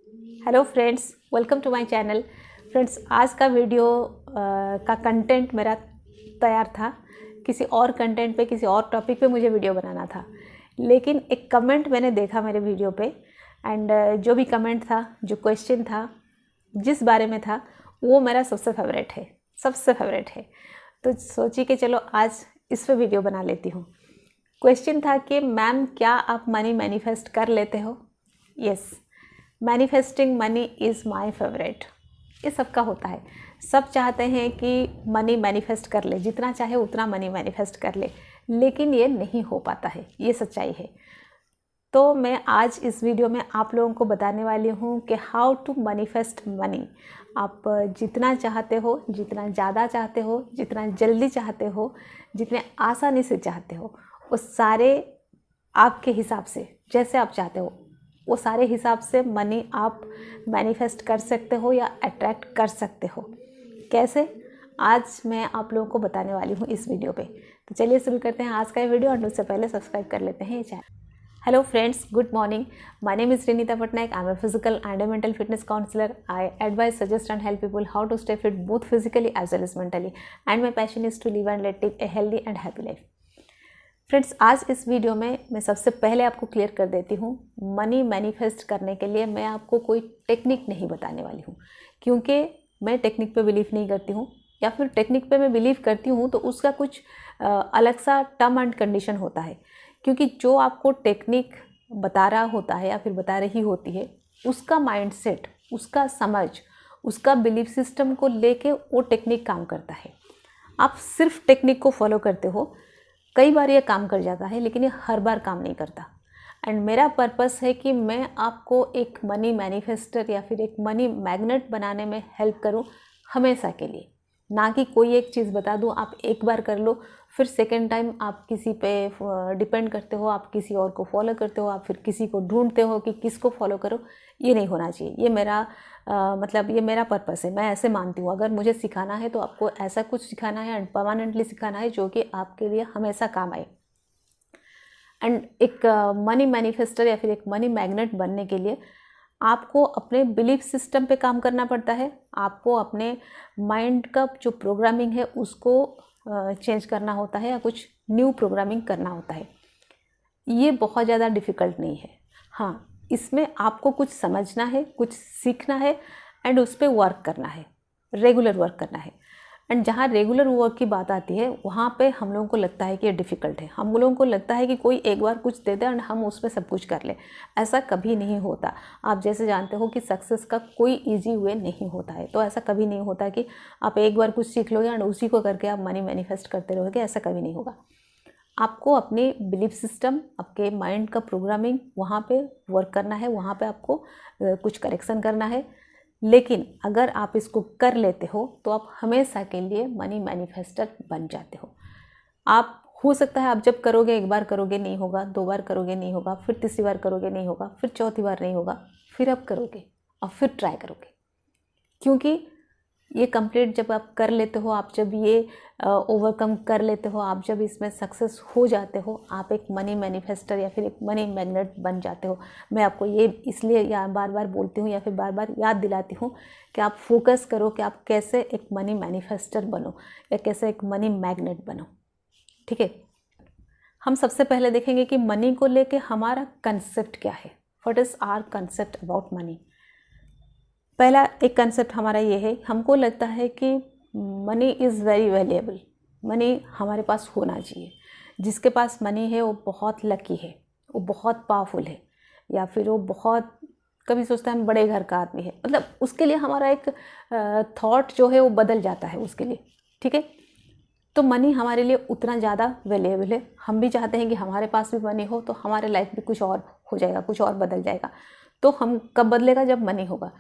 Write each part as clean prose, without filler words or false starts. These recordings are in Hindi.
Hello friends, welcome to my channel. Friends, आज का वीडियो का कंटेंट मेरा तैयार था। किसी और कंटेंट पे, किसी और टॉपिक पे मुझे वीडियो बनाना था, लेकिन एक कमेंट मैंने देखा मेरे वीडियो पे एंड जो भी कमेंट था, जो क्वेश्चन था, जिस बारे में था, वो मेरा सबसे फेवरेट है। तो सोची कि चलो आज इस पे वीडियो बना लेती हूँ। क्वेश्चन था कि मैम, क्या आप मनी मैनिफेस्ट कर लेते हो? Yes, manifesting money is my favourite. ये सबका होता है, सब चाहते हैं कि मनी मैनिफेस्ट कर ले, जितना चाहे उतना मनी मैनिफेस्ट कर ले, लेकिन ये नहीं हो पाता है, ये सच्चाई है। तो मैं आज इस वीडियो में आप लोगों को बताने वाली हूँ कि हाउ टू मैनिफेस्ट मनी। आप जितना चाहते हो, जितना ज़्यादा चाहते हो, जितना जल्दी चाहते हो, जितने आसानी से चाहते हो, वो सारे आपके हिसाब से, जैसे आप चाहते हो वो सारे हिसाब से मनी आप मैनिफेस्ट कर सकते हो या अट्रैक्ट कर सकते हो। कैसे, आज मैं आप लोगों को बताने वाली हूँ इस वीडियो पे। तो चलिए शुरू करते हैं आज का ये वीडियो, और उससे पहले सब्सक्राइब कर लेते हैं ये channel. Hello friends, good morning. My name is Rinita Patnaik. I am a physical and a mental fitness counsellor. I advise, suggest and help people how to stay fit both physically as well as mentally. And my passion is to live and live a healthy and happy life. Friends, आज इस वीडियो में मैं सबसे पहले आपको क्लियर कर देती हूँ, मनी मैनिफेस्ट करने के लिए मैं आपको कोई टेक्निक नहीं बताने वाली हूँ, क्योंकि मैं टेक्निक पे बिलीव नहीं करती हूँ, या फिर टेक्निक पे मैं बिलीव करती हूँ तो उसका कुछ अलग सा टर्म एंड कंडीशन होता है। क्योंकि जो आपको टेक्निक बता रहा होता है या फिर बता रही होती है, उसका माइंडसेट, उसका समझ, उसका बिलीफ सिस्टम को लेके वो टेक्निक काम करता है। आप सिर्फ टेक्निक को फॉलो करते हो, कई बार ये काम कर जाता है, लेकिन ये हर बार काम नहीं करता। एंड मेरा पर्पस है कि मैं आपको एक मनी मैनिफेस्टर या फिर एक मनी मैग्नेट बनाने में हेल्प करूं, हमेशा के लिए। ना कि कोई एक चीज़ बता दूं, आप एक बार कर लो, फिर सेकेंड टाइम आप किसी पे डिपेंड करते हो, आप किसी और को फॉलो करते हो, आप फिर किसी को ढूंढते हो कि किसको फॉलो करो। ये नहीं होना चाहिए। ये मेरा मतलब ये मेरा पर्पस है। मैं ऐसे मानती हूँ, अगर मुझे सिखाना है तो आपको ऐसा कुछ सिखाना है एंड परमानेंटली सिखाना है जो कि आपके लिए हमेशा काम आए। एंड एक मनी मैनिफेस्टर या फिर एक मनी मैग्नेट बनने के लिए आपको अपने बिलीफ सिस्टम पे काम करना पड़ता है। आपको अपने माइंड का जो प्रोग्रामिंग है उसको चेंज करना होता है, या कुछ न्यू प्रोग्रामिंग करना होता है। ये बहुत ज़्यादा डिफ़िकल्ट नहीं है। हाँ, इसमें आपको कुछ समझना है, कुछ सीखना है एंड उस पर वर्क करना है, रेगुलर वर्क करना है। एंड जहाँ रेगुलर वर्क की बात आती है, वहाँ पे हम लोगों को लगता है कि ये डिफ़िकल्ट है। हम लोगों को लगता है कि कोई एक बार कुछ दे दे एंड हम उसमें सब कुछ कर लें। ऐसा कभी नहीं होता। आप जैसे जानते हो कि सक्सेस का कोई ईजी वे नहीं होता है, तो ऐसा कभी नहीं होता कि आप एक बार कुछ सीख लोगे एंड उसी को करके आप मनी मैनिफेस्ट करते रहोगे। ऐसा कभी नहीं होगा। आपको अपने बिलीफ सिस्टम, आपके माइंड का प्रोग्रामिंग, वहाँ पे वर्क करना है, वहाँ पे आपको कुछ करेक्शन करना है। लेकिन अगर आप इसको कर लेते हो तो आप हमेशा के लिए मनी मैनिफेस्टर बन जाते हो। आप, हो सकता है आप जब करोगे, एक बार करोगे नहीं होगा, दो बार करोगे नहीं होगा, फिर तीसरी बार करोगे नहीं होगा, फिर चौथी बार नहीं होगा, फिर आप करोगे और फिर ट्राई करोगे। क्योंकि ये कंप्लीट जब आप कर लेते हो, आप जब ये ओवरकम कर लेते हो, आप जब इसमें सक्सेस हो जाते हो, आप एक मनी मैनिफेस्टर या फिर एक मनी मैग्नेट बन जाते हो। मैं आपको ये इसलिए या बार बार बोलती हूँ या फिर बार बार याद दिलाती हूँ कि आप फोकस करो कि आप कैसे एक मनी मैनिफेस्टर बनो या कैसे एक मनी मैग्नेट बनो। ठीक है, हम सबसे पहले देखेंगे कि मनी को लेके हमारा कंसेप्ट क्या है। What is our concept about money. पहला एक कंसेप्ट हमारा ये है, हमको लगता है कि money is very valuable. Money हमारे पास होना चाहिए। जिसके पास मनी है वो बहुत लकी है, वो बहुत पावरफुल है, या फिर वो बहुत, कभी सोचता है हम बड़े घर का आदमी है। मतलब उसके लिए हमारा एक थॉट जो है वो बदल जाता है उसके लिए। ठीक है, तो मनी हमारे लिए उतना ज़्यादा वैल्यूएबल है। हम भी चाहते हैं कि हमारे पास भी मनी हो तो हमारे लाइफ भी कुछ और हो जाएगा, कुछ और बदल जाएगा। तो हम कब बदलेगा? जब मनी होगा।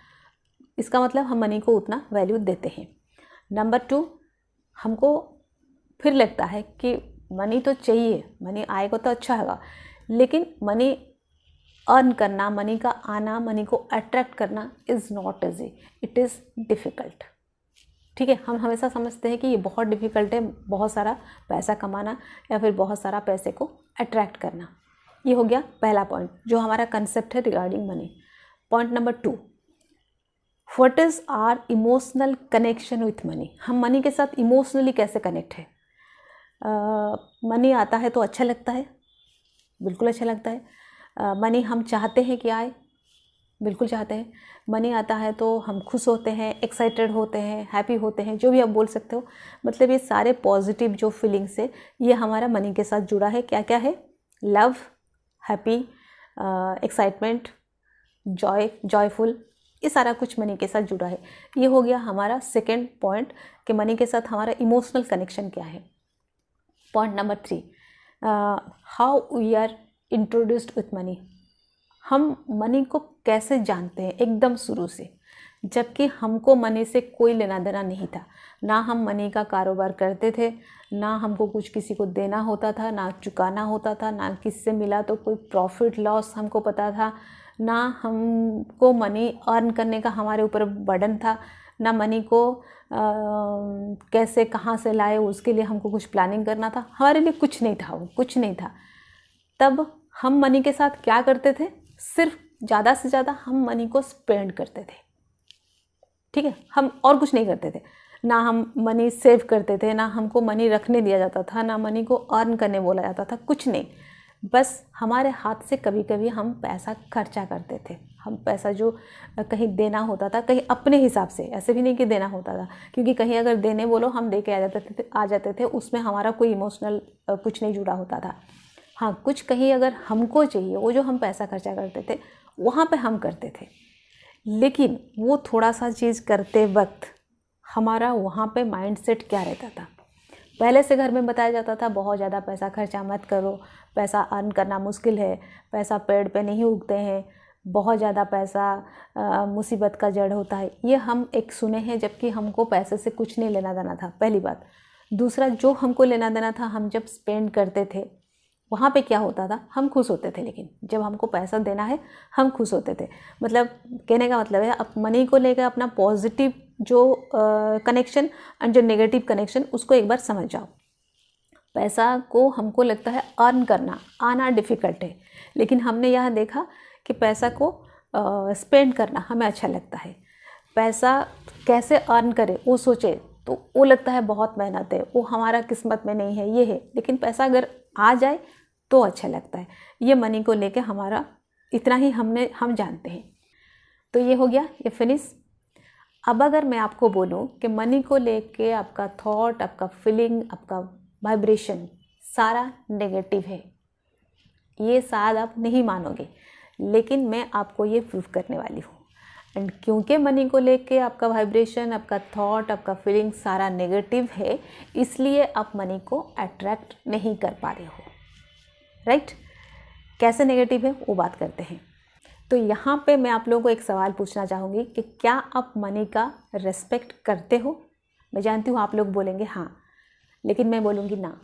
इसका मतलब हम मनी को उतना वैल्यू देते हैं। नंबर 2, हमको फिर लगता है कि मनी तो चाहिए, मनी आएगा तो अच्छा होगा, लेकिन मनी अर्न करना, मनी का आना, मनी को अट्रैक्ट करना is not easy, it is difficult. ठीक है, हम हमेशा समझते हैं कि ये बहुत डिफ़िकल्ट है, बहुत सारा पैसा कमाना या फिर बहुत सारा पैसे को अट्रैक्ट करना। ये हो गया पहला पॉइंट जो हमारा कंसेप्ट है regarding money. Point number 2, what is our emotional connection with money, हम मनी के साथ इमोशनली कैसे कनेक्ट है। मनी आता है तो अच्छा लगता है, बिल्कुल अच्छा लगता है। मनी हम चाहते हैं कि आए, बिल्कुल चाहते हैं। मनी आता है तो हम खुश होते हैं, एक्साइटेड होते हैं, हैप्पी होते हैं, जो भी आप बोल सकते हो। मतलब ये सारे पॉजिटिव जो फीलिंग्स है ये हमारा मनी के साथ जुड़ा है। क्या क्या है? लव, हैप्पी, एक्साइटमेंट, जॉयफुल, ये सारा कुछ मनी के साथ जुड़ा है। ये हो गया हमारा सेकेंड पॉइंट कि मनी के साथ हमारा इमोशनल कनेक्शन क्या है। Point number 3, how we are introduced with money, हम मनी को कैसे जानते हैं एकदम शुरू से, जबकि हमको मनी से कोई लेना देना नहीं था। ना हम मनी का कारोबार करते थे, ना हमको कुछ किसी को देना होता था, ना चुकाना होता था, ना किससे मिला तो कोई प्रॉफिट लॉस हमको पता था, ना हमको मनी अर्न करने का हमारे ऊपर बर्डन था, ना मनी को कैसे कहाँ से लाए उसके लिए हमको कुछ प्लानिंग करना था। हमारे लिए कुछ नहीं था, वो कुछ नहीं था। तब हम मनी के साथ क्या करते थे? सिर्फ ज़्यादा से ज़्यादा हम मनी को स्पेंड करते थे, ठीक है। हम और कुछ नहीं करते थे, ना हम मनी सेव करते थे, ना हमको मनी रखने दिया जाता था, ना मनी को अर्न करने बोला जाता था, कुछ नहीं। बस हमारे हाथ से कभी कभी हम पैसा खर्चा करते थे। हम पैसा जो कहीं देना होता था, कहीं अपने हिसाब से, ऐसे भी नहीं कि देना होता था, क्योंकि कहीं अगर देने बोलो हम दे के आ जाते थे, उसमें हमारा कोई इमोशनल कुछ नहीं जुड़ा होता था। हाँ, कुछ कहीं अगर हमको चाहिए, वो जो हम पैसा खर्चा करते थे वहाँ पे हम करते थे, लेकिन वो थोड़ा सा चीज़ करते वक्त हमारा वहाँ पे माइंडसेट क्या रहता था? पहले से घर में बताया जाता था बहुत ज़्यादा पैसा खर्चा मत करो, पैसा अर्न करना मुश्किल है, पैसा पेड़ पे नहीं उगते हैं, बहुत ज़्यादा पैसा मुसीबत का जड़ होता है। ये हम एक सुने हैं, जबकि हमको पैसे से कुछ नहीं लेना देना था, पहली बात। दूसरा, जो हमको लेना देना था, हम जब स्पेंड करते थे वहाँ पे क्या होता था? हम खुश होते थे, लेकिन जब हमको पैसा देना है हम खुश होते थे। मतलब कहने का मतलब है, अब मनी को लेकर अपना पॉजिटिव जो कनेक्शन एंड जो नेगेटिव कनेक्शन, उसको एक बार समझ जाओ। पैसा को हमको लगता है अर्न करना, आना डिफ़िकल्ट है, लेकिन हमने यह देखा कि पैसा को स्पेंड करना हमें अच्छा लगता है। पैसा कैसे अर्न करें वो सोचे तो वो लगता है बहुत मेहनत है, वो हमारा किस्मत में नहीं है, ये है। लेकिन पैसा अगर आ जाए तो अच्छा लगता है। ये मनी को लेके हमारा इतना ही हम जानते हैं। तो ये हो गया, ये फिनिश। अब अगर मैं आपको बोलूँ कि मनी को लेके आपका थॉट, आपका फीलिंग, आपका वाइब्रेशन सारा नेगेटिव है, ये शायद आप नहीं मानोगे, लेकिन मैं आपको ये प्रूव करने वाली हूँ। एंड क्योंकि मनी को लेके आपका वाइब्रेशन, आपका थॉट, आपका फीलिंग सारा नेगेटिव है, इसलिए आप मनी को अट्रैक्ट नहीं कर पा रहे हो, राइट। कैसे नेगेटिव है वो बात करते हैं। तो यहाँ पे मैं आप लोगों को एक सवाल पूछना चाहूँगी कि क्या आप मनी का रेस्पेक्ट करते हो? मैं जानती हूँ आप लोग बोलेंगे हाँ, लेकिन मैं बोलूँगी ना।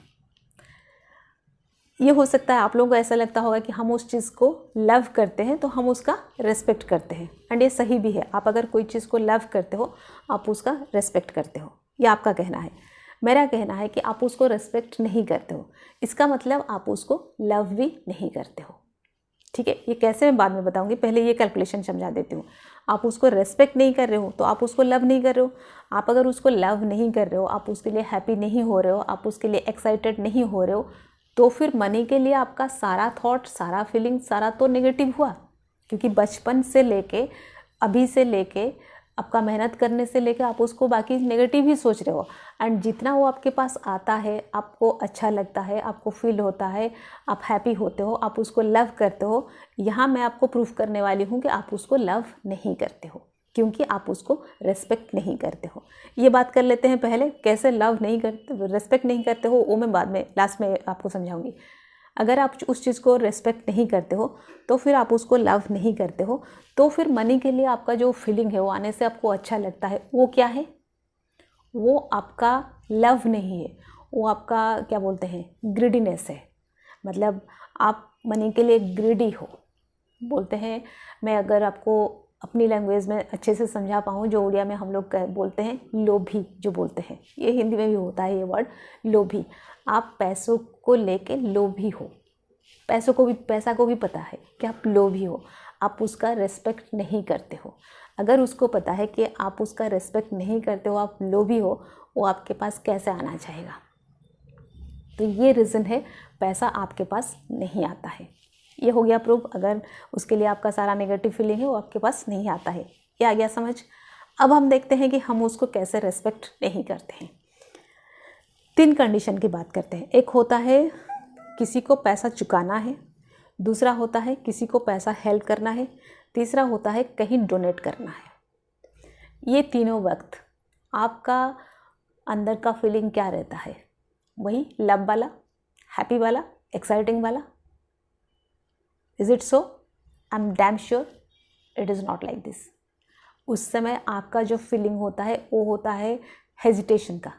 ये हो सकता है आप लोगों को ऐसा लगता होगा कि हम उस चीज़ को लव करते हैं तो हम उसका रेस्पेक्ट करते हैं, एंड ये सही भी है। आप अगर कोई चीज़ को लव करते हो, आप उसका रेस्पेक्ट करते हो, ये आपका कहना है। मेरा कहना है कि आप उसको रेस्पेक्ट नहीं करते हो, इसका मतलब आप उसको लव भी नहीं करते हो, ठीक है। ये कैसे मैं बाद में बताऊंगी, पहले ये कैलकुलेशन समझा देती हूँ। आप उसको रेस्पेक्ट नहीं कर रहे हो तो आप उसको लव नहीं कर रहे हो। आप अगर उसको लव नहीं कर रहे हो, आप उसके लिए हैप्पी नहीं हो रहे हो, आप उसके लिए एक्साइटेड नहीं हो रहे हो, तो फिर मनी के लिए आपका सारा थॉट, सारा फीलिंग, सारा तो नेगेटिव हुआ। क्योंकि बचपन से लेके अभी से लेके आपका मेहनत करने से लेके आप उसको बाकी नेगेटिव ही सोच रहे हो, एंड जितना वो आपके पास आता है, आपको अच्छा लगता है, आपको फील होता है, आप हैप्पी होते हो, आप उसको लव करते हो। यहाँ मैं आपको प्रूफ करने वाली हूँ कि आप उसको लव नहीं करते हो, क्योंकि आप उसको रेस्पेक्ट नहीं करते हो। ये बात कर लेते हैं पहले, कैसे लव नहीं करते, रेस्पेक्ट नहीं करते हो, वो मैं बाद में लास्ट में आपको समझाऊंगी। अगर आप उस चीज़ को रेस्पेक्ट नहीं करते हो तो फिर आप उसको लव नहीं करते हो, तो फिर मनी के लिए आपका जो फीलिंग है, वो आने से आपको अच्छा लगता है, वो क्या है? वो आपका लव नहीं है, वो आपका क्या बोलते हैं, ग्रीडीनेस है। मतलब आप मनी के लिए ग्रीडी हो, बोलते हैं। मैं अगर आपको अपनी लैंग्वेज में अच्छे से समझा पाऊँ, जो उड़िया में हम लोग बोलते हैं लोभी, जो बोलते हैं, ये हिंदी में भी होता है ये वर्ड लोभी। आप पैसों को लेके लोभी हो, पैसा को भी पता है कि आप लोभी हो। आप उसका रेस्पेक्ट नहीं करते हो। अगर उसको पता है कि आप उसका रेस्पेक्ट नहीं करते हो, आप लोभी हो, वो आपके पास कैसे आना चाहेगा। तो ये रीज़न है पैसा आपके पास नहीं आता है। ये हो गया प्रूफ। अगर उसके लिए आपका सारा नेगेटिव फीलिंग है वो आपके पास नहीं आता है। ये आ गया समझ। अब हम देखते हैं कि हम उसको कैसे रेस्पेक्ट नहीं करते हैं। 3 कंडीशन की बात करते हैं। एक होता है किसी को पैसा चुकाना है, दूसरा होता है किसी को पैसा हेल्प करना है, तीसरा होता है कहीं डोनेट करना है। ये तीनों वक्त आपका अंदर का फीलिंग क्या रहता है? वही लव वाला, हैप्पी वाला, एक्साइटिंग वाला। Is it so? I am damn sure it is not like this. उस समय आपका जो फीलिंग होता है वो होता है हेजिटेशन का,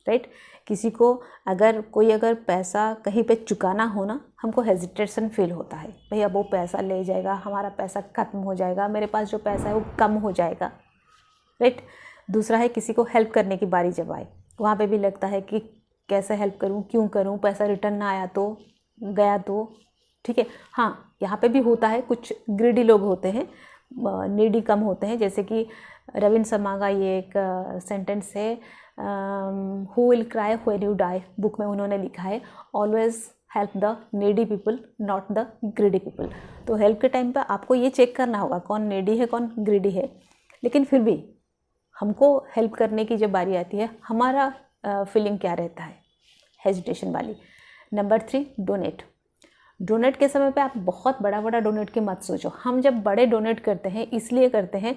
राइट? किसी को अगर पैसा कहीं पे चुकाना हो ना, हमको हेजिटेशन फील होता है, भाई अब वो पैसा ले जाएगा, हमारा पैसा ख़त्म हो जाएगा, मेरे पास जो पैसा है वो कम हो जाएगा, राइट? दूसरा है किसी को हेल्प करने की बारी जब आए, वहाँ पे भी लगता है कि कैसे हेल्प करूँ, क्यों करूँ, पैसा रिटर्न ना आया तो, गया तो, ठीक है। हाँ, यहाँ पे भी होता है, कुछ ग्रीडी लोग होते हैं, नीडी कम होते हैं। जैसे कि रविंद्र शर्मा का ये एक सेंटेंस है, who will cry when you die, book में उन्होंने लिखा है, always help the needy people not the greedy people. तो हेल्प के टाइम पे आपको ये चेक करना होगा कौन नीडी है कौन ग्रीडी है, लेकिन फिर भी हमको हेल्प करने की जब बारी आती है, हमारा फीलिंग क्या रहता है? हेजिटेशन वाली। Number 3, donate. डोनेट के समय पे आप बहुत बड़ा डोनेट की मत सोचो। हम जब बड़े डोनेट करते हैं इसलिए करते हैं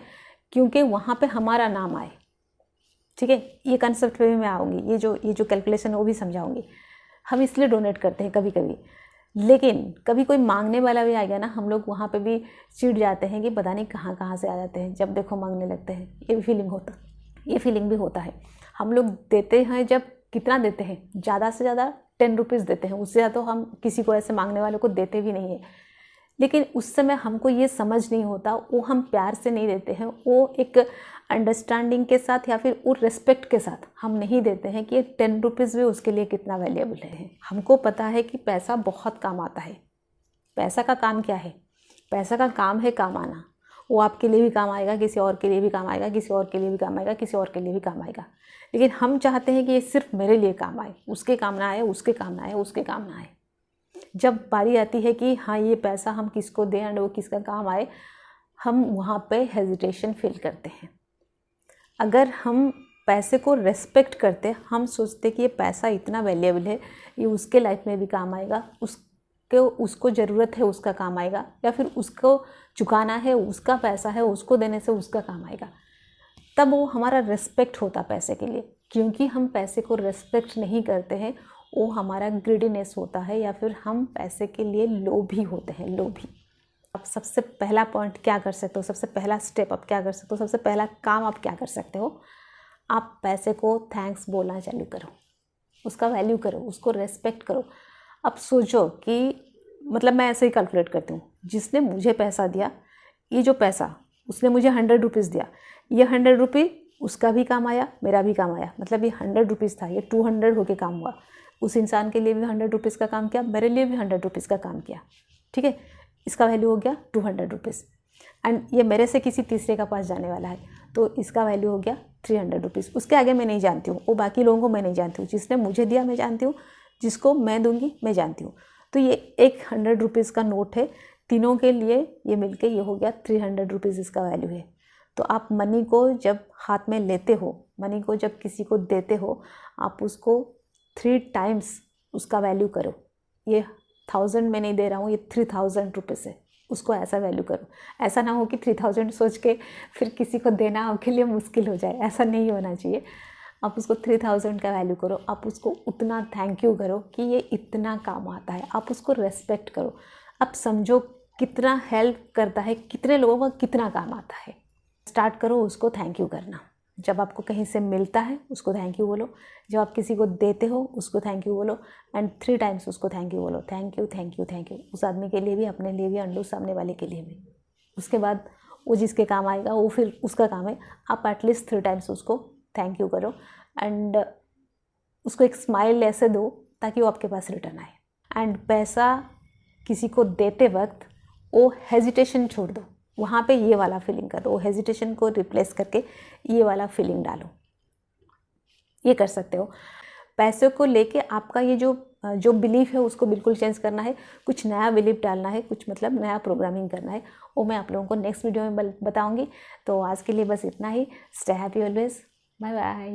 क्योंकि वहाँ पे हमारा नाम आए, ठीक है। ये कंसेप्ट पे भी मैं आऊँगी, ये जो कैलकुलेशन है वो भी समझाऊँगी। हम इसलिए डोनेट करते हैं कभी कभी, लेकिन कभी कोई मांगने वाला भी आ गया ना, हम लोग वहाँ पे भी चिढ़ जाते हैं कि पता नहीं कहाँ से आ जाते हैं, जब देखो मांगने लगते हैं। ये फीलिंग भी होता है। हम लोग देते हैं, जब कितना देते हैं, ज़्यादा से ज़्यादा 10 रुपीज़ देते हैं, उससे ज़्यादा तो हम किसी को ऐसे मांगने वाले को देते भी नहीं है। लेकिन उस समय हमको ये समझ नहीं होता, वो हम प्यार से नहीं देते हैं, वो एक अंडरस्टैंडिंग के साथ या फिर वो रिस्पेक्ट के साथ हम नहीं देते हैं कि 10 रुपीज़ भी उसके लिए कितना वैल्यूएबल है। हमको पता है कि पैसा बहुत काम आता है। पैसा का काम क्या है? पैसा का काम है काम आना। वो आपके लिए भी काम आएगा, किसी और के लिए भी काम आएगा, किसी और के लिए भी काम आएगा, किसी और के लिए भी काम आएगा। लेकिन हम चाहते हैं कि ये सिर्फ मेरे लिए काम आए, उसके काम ना आए, उसके काम ना आए, उसके काम ना आए। जब बारी आती है कि हाँ ये पैसा हम किसको दें एंड वो किसका काम आए, हम वहाँ पे हेजिटेशन फील करते हैं। अगर हम पैसे को रेस्पेक्ट करते, हम सोचते कि ये पैसा इतना वैल्यूएबल है, ये उसके लाइफ में भी काम आएगा, उसको ज़रूरत है उसका काम आएगा, या फिर उसको चुकाना है उसका पैसा है, उसको देने से उसका काम आएगा, तब वो हमारा रेस्पेक्ट होता पैसे के लिए। क्योंकि हम पैसे को रेस्पेक्ट नहीं करते हैं, वो हमारा ग्रीडीनेस होता है, या फिर हम पैसे के लिए लोभी होते हैं, लोभी। अब सबसे पहला पॉइंट क्या कर सकते हो, सबसे पहला स्टेप आप क्या कर सकते हो, सबसे पहला काम आप क्या कर सकते हो? आप पैसे को थैंक्स बोलना चालू करो, उसका वैल्यू करो, उसको रेस्पेक्ट करो। अब सोचो कि मतलब मैं ऐसे ही कैलकुलेट करती हूँ, जिसने मुझे पैसा दिया, ये जो पैसा उसने मुझे 100 रुपीज़ दिया, ये 100 रुपये उसका भी काम आया, मेरा भी काम आया, मतलब ये 100 रुपीज़ था, ये 200 होके काम हुआ। उस इंसान के लिए भी 100 रुपीज़ का काम किया, मेरे लिए भी 100 रुपीज़ का काम किया, ठीक है। इसका वैल्यू हो गया 200 रुपीज़, एंड ये मेरे से किसी तीसरे का पास जाने वाला है, तो इसका वैल्यू हो गया 300 रुपीज़। उसके आगे मैं नहीं जानती हूँ, वो बाकी लोगों को मैं नहीं जानती हूँ, जिसने मुझे दिया मैं जानती हूँ, जिसको मैं दूंगी मैं जानती हूँ। तो ये एक 100 रुपीज़ का नोट है, तीनों के लिए ये मिलके ये हो गया 300 रुपीज़ इसका वैल्यू है। तो आप मनी को जब हाथ में लेते हो, मनी को जब किसी को देते हो, आप उसको 3 टाइम्स उसका वैल्यू करो। ये 1000 में नहीं दे रहा हूँ, ये 3000 रुपीज़ है, उसको ऐसा वैल्यू करो। ऐसा ना हो कि 3000 सोच के फिर किसी को देना आपके लिए मुश्किल हो जाए, ऐसा नहीं होना चाहिए। आप उसको 3000 का वैल्यू करो, आप उसको उतना थैंक यू करो कि ये इतना काम आता है, आप उसको रेस्पेक्ट करो। अब समझो कितना हेल्प करता है, कितने लोगों का कितना काम आता है। स्टार्ट करो उसको थैंक यू करना। जब आपको कहीं से मिलता है उसको थैंक यू बोलो, जब आप किसी को देते हो उसको थैंक यू बोलो, एंड 3 टाइम्स उसको थैंक यू बोलो। Thank you thank you thank you, उस आदमी के लिए भी, अपने लिए भी, एंड सामने वाले के लिए भी। उसके बाद वो जिसके काम आएगा वो फिर उसका काम है, आप एटलीस्ट 3 टाइम्स उसको थैंक यू करो, एंड उसको एक स्माइल ऐसे दो ताकि वो आपके पास रिटर्न आए। एंड पैसा किसी को देते वक्त वो हेजिटेशन छोड़ दो, वहाँ पे ये वाला फीलिंग कर दो, वो हेजिटेशन को रिप्लेस करके ये वाला फीलिंग डालो। ये कर सकते हो। पैसों को लेके आपका ये जो बिलीफ है उसको बिल्कुल चेंज करना है, कुछ नया बिलीफ डालना है, कुछ मतलब नया प्रोग्रामिंग करना है। वो मैं आप लोगों को नेक्स्ट वीडियो में बताऊंगी। तो आज के लिए बस इतना ही। Stay happy always. Bye bye.